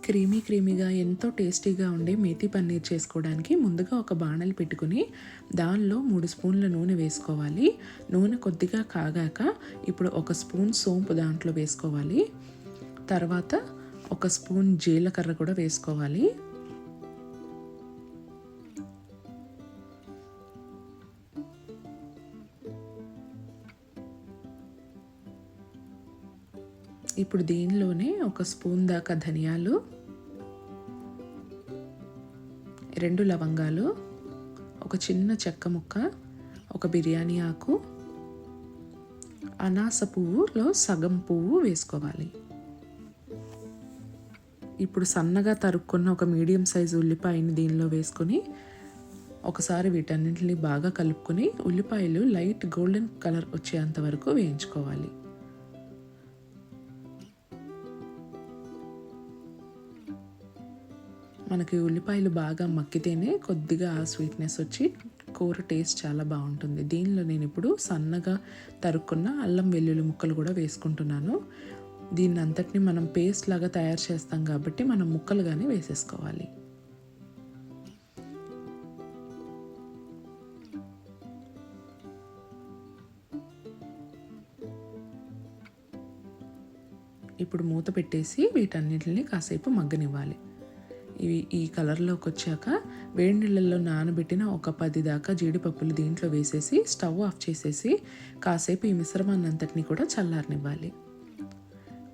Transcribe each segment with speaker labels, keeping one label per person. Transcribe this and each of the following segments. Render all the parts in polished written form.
Speaker 1: క్రీమీగా ఎంతో టేస్టీగా ఉండే మేతి పన్నీర్ చేసుకోవడానికి ముందుగా ఒక బాణలి పెట్టుకుని దానిలో 3 స్పూన్ల నూనె వేసుకోవాలి. నూనె కొద్దిగా కాగాక ఇప్పుడు 1 స్పూన్ సోంపు దాంట్లో వేసుకోవాలి. తర్వాత 1 స్పూన్ జీలకర్ర కూడా వేసుకోవాలి. ఇప్పుడు దీనిలోనే 1 స్పూన్ దాకా ధనియాలు, 2 లవంగాలు, ఒక చిన్న చెక్క ముక్క, ఒక బిర్యానీ ఆకు, అనాస పువ్వులో సగం పువ్వు వేసుకోవాలి. ఇప్పుడు సన్నగా తరుక్కున్న ఒక మీడియం సైజు ఉల్లిపాయని దీనిలో వేసుకొని ఒకసారి వీటన్నింటిని బాగా కలుపుకొని ఉల్లిపాయలు లైట్ గోల్డెన్ కలర్ వచ్చేంత వరకు వేయించుకోవాలి. మనకి ఉల్లిపాయలు బాగా మక్కితేనే కొద్దిగా స్వీట్నెస్ వచ్చి కూర టేస్ట్ చాలా బాగుంటుంది. దీనిలో నేను ఇప్పుడు సన్నగా తరుక్కున్న అల్లం వెల్లుల్లి ముక్కలు కూడా వేసుకుంటున్నాను. దీన్ని అంతటిని మనం పేస్ట్ లాగా తయారు చేస్తాం కాబట్టి మనం ముక్కలుగానే వేసేసుకోవాలి. ఇప్పుడు మూత పెట్టేసి వీటన్నిటిని కాసేపు మగ్గనివ్వాలి. ఇవి ఈ కలర్లోకి వచ్చాక వేడి నీళ్ళల్లో నానబెట్టిన ఒక 10 దాకా జీడిపప్పులు దీంట్లో వేసేసి స్టవ్ ఆఫ్ చేసేసి కాసేపు ఈ మిశ్రమాన్ని అంతటిని కూడా చల్లారనివ్వాలి.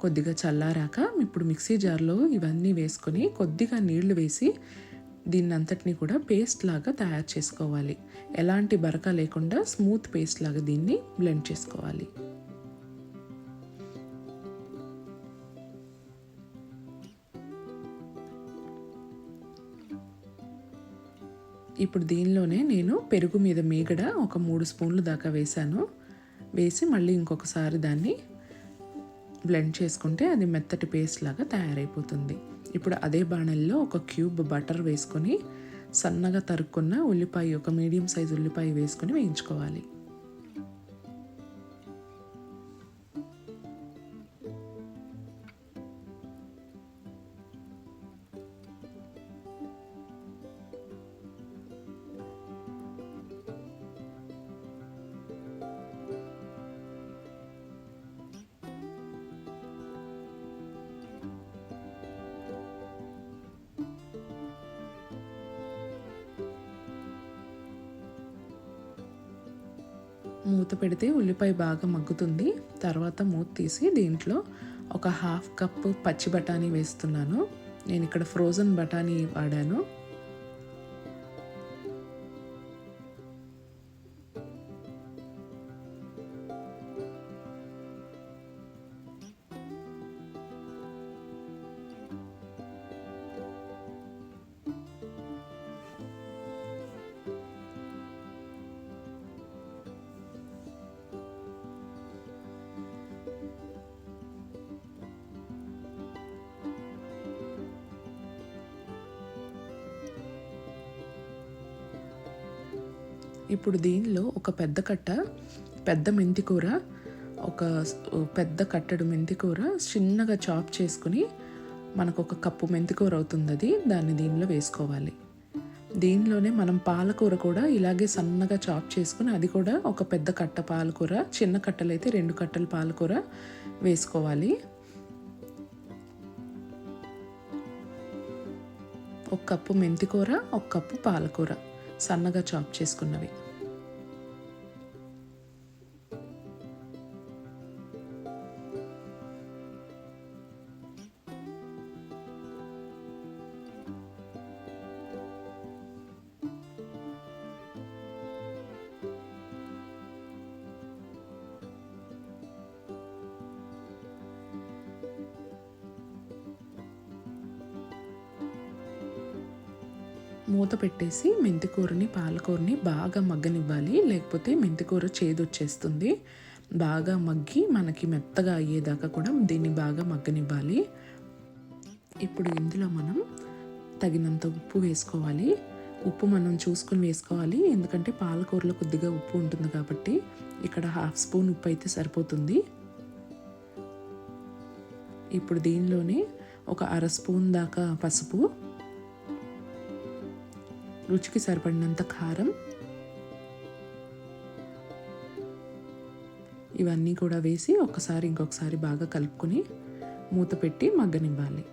Speaker 1: కొద్దిగా చల్లారాక ఇప్పుడు మిక్సీ జార్లో ఇవన్నీ వేసుకొని కొద్దిగా నీళ్లు వేసి దీన్నంతటిని కూడా పేస్ట్ లాగా తయారు చేసుకోవాలి. ఎలాంటి బరక లేకుండా స్మూత్ పేస్ట్ లాగా దీన్ని బ్లెండ్ చేసుకోవాలి. ఇప్పుడు దీనిలోనే నేను పెరుగు మీద మీగడ ఒక 3 స్పూన్లు దాకా వేసాను. వేసి మళ్ళీ ఇంకొకసారి దాన్ని బ్లెండ్ చేసుకుంటే అది మెత్తటి పేస్ట్ లాగా తయారైపోతుంది. ఇప్పుడు అదే బాణలిలో ఒక క్యూబ్ బటర్ వేసుకొని సన్నగా తరుక్కున్న ఉల్లిపాయ ఒక మీడియం సైజు ఉల్లిపాయ వేసుకొని వేయించుకోవాలి. మూత పెడితే ఉల్లిపాయ బాగా మగ్గుతుంది. తర్వాత మూత తీసి దీంట్లో ఒక 1/2 కప్పు పచ్చి బఠానీ వేస్తున్నాను. నేను ఇక్కడ ఫ్రోజన్ బఠానీ వాడాను. ఇప్పుడు దీనిలో ఒక పెద్ద మెంతికూర, ఒక పెద్ద కట్టడు మెంతికూర చిన్నగా చాప్ చేసుకుని మనకు 1 కప్పు మెంతికూర అవుతుంది. దాన్ని దీనిలో వేసుకోవాలి. దీనిలోనే మనం పాలకూర కూడా ఇలాగే సన్నగా చాప్ చేసుకుని అది కూడా ఒక పెద్ద కట్ట పాలకూర, చిన్న కట్టలైతే 2 కట్టలు పాలకూర వేసుకోవాలి. 1 కప్పు మెంతికూర, 1 కప్పు పాలకూర సన్నగా చాప్ చేసుకున్నవి. మూత పెట్టేసి మెంతికూరని పాలకూరని బాగా మగ్గనివ్వాలి. లేకపోతే మెంతికూర చేదొచ్చేస్తుంది. బాగా మగ్గి మనకి మెత్తగా అయ్యేదాకా కూడా దీన్ని బాగా మగ్గనివ్వాలి. ఇప్పుడు ఇందులో మనం తగినంత ఉప్పు వేసుకోవాలి. ఉప్పు మనం చూసుకొని వేసుకోవాలి, ఎందుకంటే పాలకూరలో కొద్దిగా ఉప్పు ఉంటుంది కాబట్టి. ఇక్కడ 1/2 స్పూన్ ఉప్పు అయితే సరిపోతుంది. ఇప్పుడు దీనిలోనే ఒక అర స్పూన్ దాకా పసుపు, రుచికి సరిపడినంత కారం, ఇవన్నీ కూడా వేసి ఇంకొకసారి బాగా కలుపుకొని మూత పెట్టి మగ్గనివ్వాలి.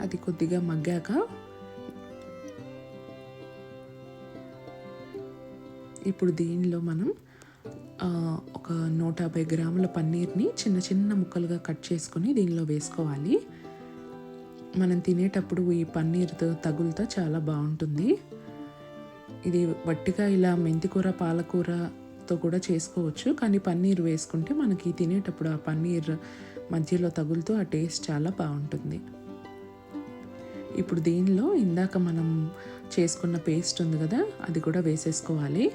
Speaker 1: అది కొద్దిగా మగ్గాక ఇప్పుడు దీనిలో మనం ఒక 150 గ్రాముల పన్నీర్ని చిన్న చిన్న ముక్కలుగా కట్ చేసుకొని దీనిలో వేసుకోవాలి. మనం తినేటప్పుడు ఈ పన్నీర్తో తగులుతా చాలా బాగుంటుంది. ఇది వట్టిగా ఇలా మెంతికూర పాలకూరతో కూడా చేసుకోవచ్చు, కానీ పన్నీర్ వేసుకుంటే మనకి తినేటప్పుడు ఆ పన్నీర్ మధ్యలో తగులుతూ ఆ టేస్ట్ చాలా బాగుంటుంది. ఇప్పుడు దీనిలో ఇందాక మనం చేసుకున్న పేస్ట్ ఉంది కదా, అది కూడా వేసేసుకోవాలి.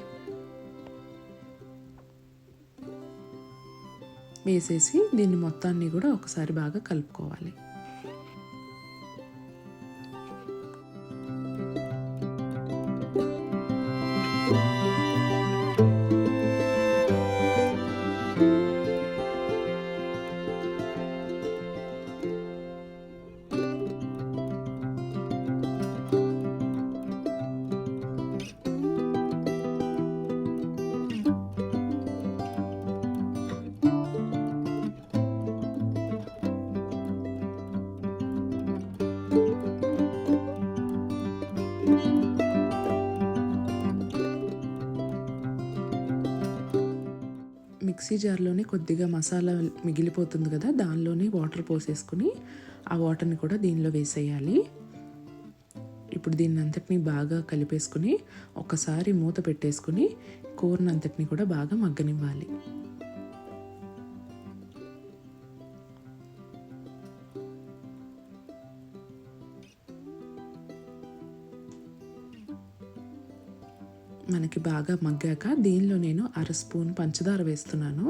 Speaker 1: వేసేసి దీన్ని మొత్తాన్ని కూడా ఒకసారి బాగా కలుపుకోవాలి. మిక్సీ జార్లోనే కొద్దిగా మసాలా మిగిలిపోతుంది కదా, దానిలోనే వాటర్ పోసేసుకుని ఆ వాటర్ని కూడా దీనిలో వేసేయాలి. ఇప్పుడు దీన్ని అంతటినీ బాగా కలిపేసుకుని ఒకసారి మూత పెట్టేసుకుని కూరనంతటిని కూడా బాగా మగ్గనివ్వాలి. మనకి బాగా మగ్గాక దీనిలో నేను అర స్పూన్ పంచదార వేస్తున్నాను.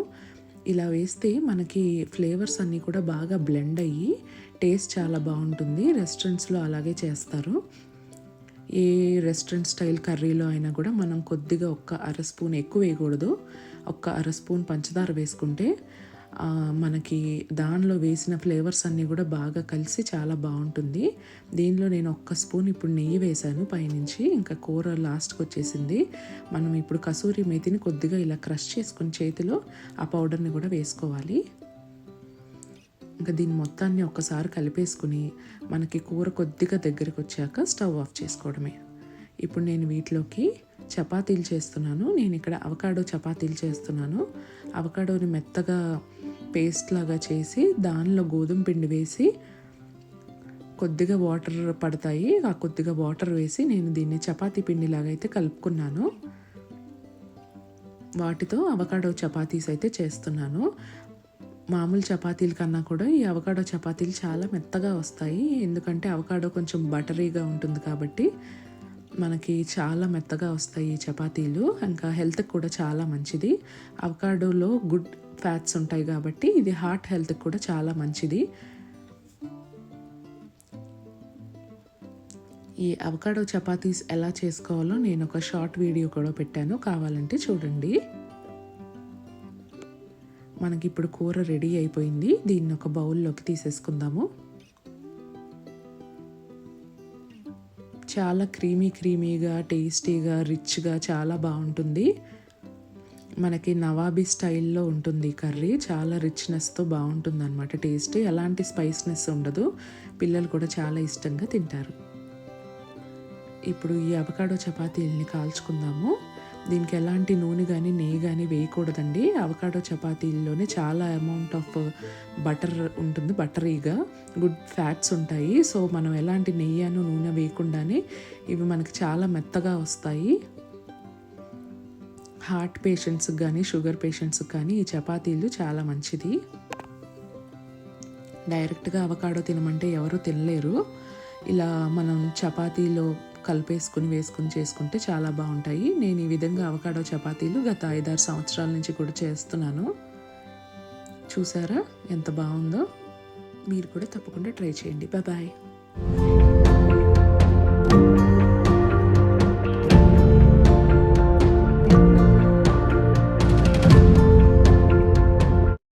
Speaker 1: ఇలా వేస్తే మనకి ఫ్లేవర్స్ అన్నీ కూడా బాగా బ్లెండ్ అయ్యి టేస్ట్ చాలా బాగుంటుంది. రెస్టారెంట్స్లో అలాగే చేస్తారు. ఏ రెస్టారెంట్ స్టైల్ కర్రీలో అయినా కూడా మనం కొద్దిగా అర స్పూన్ ఎక్కువ వేయకూడదు, అర స్పూన్ పంచదార వేసుకుంటే మనకి దానిలో వేసిన ఫ్లేవర్స్ అన్నీ కూడా బాగా కలిసి చాలా బాగుంటుంది. దీనిలో నేను 1 స్పూన్ ఇప్పుడు నెయ్యి వేశాను పైనుంచి. ఇంకా కూర లాస్ట్కి వచ్చేసింది. మనం ఇప్పుడు కసూరి మేతిని కొద్దిగా ఇలా క్రష్ చేసుకుని చేతిలో ఆ పౌడర్ని కూడా వేసుకోవాలి. ఇంకా దీన్ని మొత్తాన్ని ఒక్కసారి కలిపేసుకుని మనకి కూర కొద్దిగా దగ్గరికి వచ్చాక స్టవ్ ఆఫ్ చేసుకోవడమే. ఇప్పుడు నేను వీటిలోకి చపాతీలు చేస్తున్నాను. నేను ఇక్కడ అవకాడో చపాతీలు చేస్తున్నాను. అవకాడోని మెత్తగా పేస్ట్ లాగా చేసి దానిలో గోధుమ పిండి వేసి కొద్దిగా వాటర్ పడతాయి, ఆ కొద్దిగా వాటర్ వేసి నేను దీన్ని చపాతీ పిండిలాగా అయితే కలుపుకున్నాను. వాటితో అవకాడో చపాతీస్ అయితే చేస్తున్నాను. మామూలు చపాతీల కన్నా కూడా ఈ అవకాడో చపాతీలు చాలా మెత్తగా వస్తాయి. ఎందుకంటే అవకాడో కొంచెం బటరీగా ఉంటుంది కాబట్టి మనకి చాలా మెత్తగా వస్తాయి ఈ చపాతీలు. ఇంకా హెల్త్కి కూడా చాలా మంచిది. అవకాడోలో గుడ్ ఫ్యాట్స్ ఉంటాయి కాబట్టి ఇది హార్ట్ హెల్త్కి కూడా చాలా మంచిది. ఈ అవకాడో చపాతీస్ ఎలా చేసుకోవాలో నేను ఒక షార్ట్ వీడియో కూడా పెట్టాను, కావాలంటే చూడండి. మనకి ఇప్పుడు కూర రెడీ అయిపోయింది. దీన్ని ఒక బౌల్లోకి తీసేసుకుందాము. చాలా క్రీమీగా టేస్టీగా రిచ్గా చాలా బాగుంటుంది. మనకి నవాబీ స్టైల్లో ఉంటుంది కర్రీ. చాలా రిచ్నెస్తో బాగుంటుంది అన్నమాట. టేస్ట్ ఎలాంటి స్పైస్నెస్ ఉండదు. పిల్లలు కూడా చాలా ఇష్టంగా తింటారు. ఇప్పుడు ఈ అవకాడో చపాతీలని కాల్చుకుందాము. దీనికి ఎలాంటి నూనె కానీ నెయ్యి కానీ వేయకూడదండి. అవకాడో చపాతీల్లోనే చాలా అమౌంట్ ఆఫ్ బటర్ ఉంటుంది, బటరీగా గుడ్ ఫ్యాట్స్ ఉంటాయి. సో మనం ఎలాంటి నెయ్యి నూనె వేయకుండానే ఇవి మనకి చాలా మెత్తగా వస్తాయి. హార్ట్ పేషెంట్స్కి కానీ షుగర్ పేషెంట్స్కి కానీ ఈ చపాతీలు చాలా మంచిది. డైరెక్ట్గా అవకాడో తినమంటే ఎవరు తినలేరు. ఇలా మనం చపాతీలో వేసుకుని చేసుకుంటే చాలా బాగుంటాయి. నేను ఈ విధంగా అవకాడో చపాతీలు గత 5-6 సంవత్సరాల నుంచి కూడా చేస్తున్నాను. చూసారా ఎంత బాగుందో? మీరు కూడా తప్పకుండా ట్రై చేయండి. బాయ్.